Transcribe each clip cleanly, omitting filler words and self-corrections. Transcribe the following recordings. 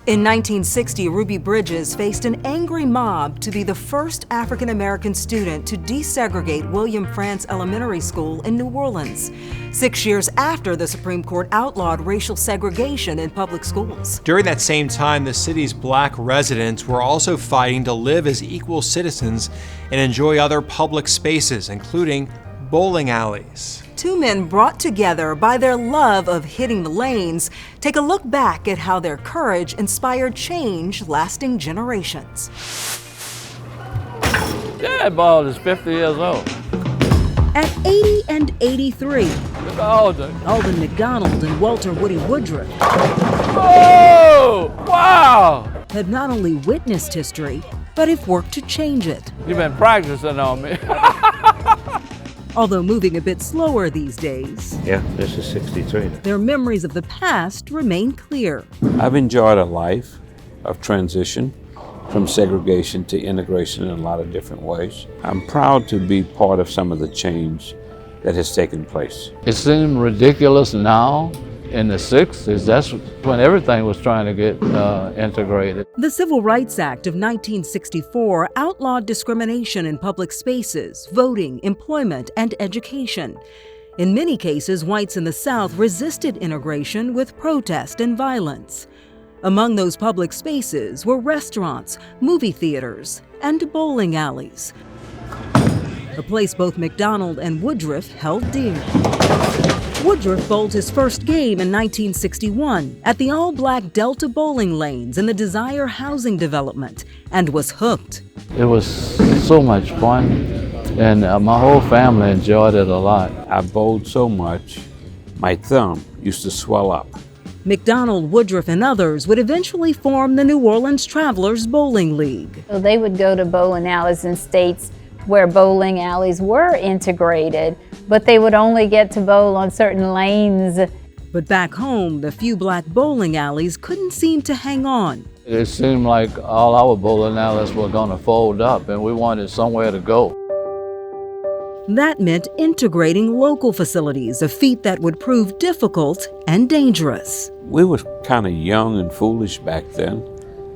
In 1960, Ruby Bridges faced an angry mob to be the first African-American student to desegregate William Frantz Elementary School in New Orleans, 6 years after the Supreme Court outlawed racial segregation in public schools. During that same time, the city's black residents were also fighting to live as equal citizens and enjoy other public spaces, including bowling alleys. Two men brought together by their love of hitting the lanes take a look back at how their courage inspired change lasting generations. That ball is 50 years old. At 80 and 83, Look at Alden. Alden McDonald and Walter Woody Woodruff Oh, wow! had not only witnessed history, but have worked to change it. You've been practicing on me. Although moving a bit slower these days, Yeah, this is 63. their memories of the past remain clear. I've enjoyed a life of transition from segregation to integration in a lot of different ways. I'm proud to be part of some of the change that has taken place. It seemed ridiculous now. In the 60s, that's when everything was trying to get integrated. The Civil Rights Act of 1964 outlawed discrimination in public spaces, voting, employment, and education. In many cases, whites in the South resisted integration with protest and violence. Among those public spaces were restaurants, movie theaters, and bowling alleys, a place both McDonald and Woodruff held dear. Woodruff bowled his first game in 1961 at the all-black Delta bowling lanes in the Desire housing development and was hooked. It was so much fun, and my whole family enjoyed it a lot. I bowled so much, my thumb used to swell up. McDonald, Woodruff, and others would eventually form the New Orleans Travelers Bowling League. So they would go to bowling alleys in states where bowling alleys were integrated, but they would only get to bowl on certain lanes. But back home, the few black bowling alleys couldn't seem to hang on. It seemed like all our bowling alleys were going to fold up, and we wanted somewhere to go. That meant integrating local facilities, a feat that would prove difficult and dangerous. We were kind of young and foolish back then,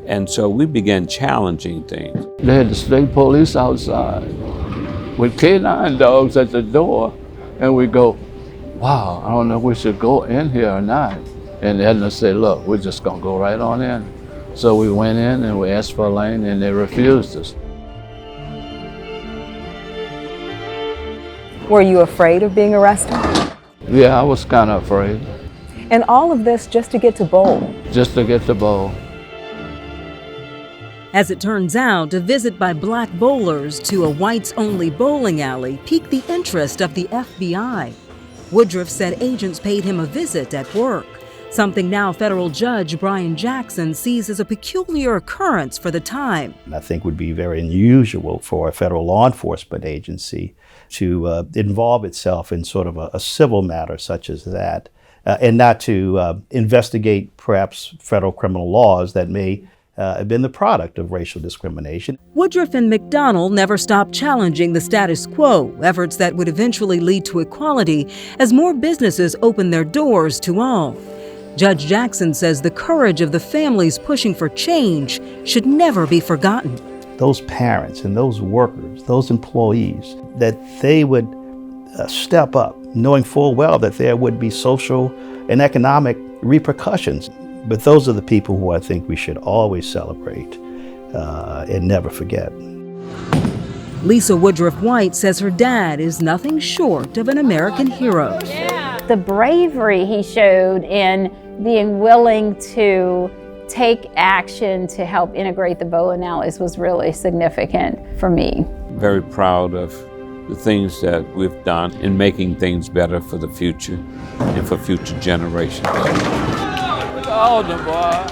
and so we began challenging things. They had the state police outside with K9 dogs at the door, and we go, wow, I don't know if we should go in here or not. And Edna said, look, we're just gonna go right on in. So we went in and we asked for a lane, and they refused us. Were you afraid of being arrested? Yeah, I was kind of afraid, And all of this just to get to bowl. just to get the bowl. As it turns out, a visit by black bowlers to a whites-only bowling alley piqued the interest of the FBI. Woodruff said agents paid him a visit at work, something now federal judge Brian Jackson sees as a peculiar occurrence for the time. I think would be very unusual for a federal law enforcement agency to involve itself in sort of a civil matter such as that, and not to investigate perhaps federal criminal laws that may have been the product of racial discrimination. Woodruff and McDonald never stopped challenging the status quo, efforts that would eventually lead to equality as more businesses opened their doors to all. Judge Jackson says the courage of the families pushing for change should never be forgotten. Those parents and those workers, those employees, that they would step up, knowing full well that there would be social and economic repercussions. But those are the people who I think we should always celebrate and never forget. Lisa Woodruff White says her dad is nothing short of an American hero. The bravery he showed in being willing to take action to help integrate the bowling alleys was really significant for me. Very proud of the things that we've done in making things better for the future and for future generations. Alden, boy,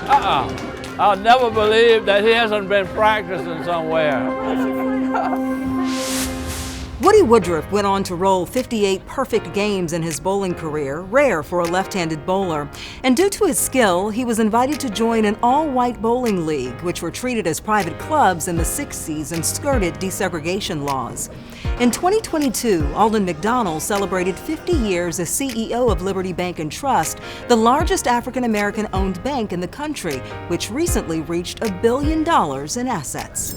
I'll never believe that he hasn't been practicing somewhere. Woody Woodruff went on to roll 58 perfect games in his bowling career, rare for a left-handed bowler. And due to his skill, he was invited to join an all-white bowling league, which were treated as private clubs in the 60s and skirted desegregation laws. In 2022, Alden McDonald celebrated 50 years as CEO of Liberty Bank and Trust, the largest African-American owned bank in the country, which recently reached $1 billion in assets.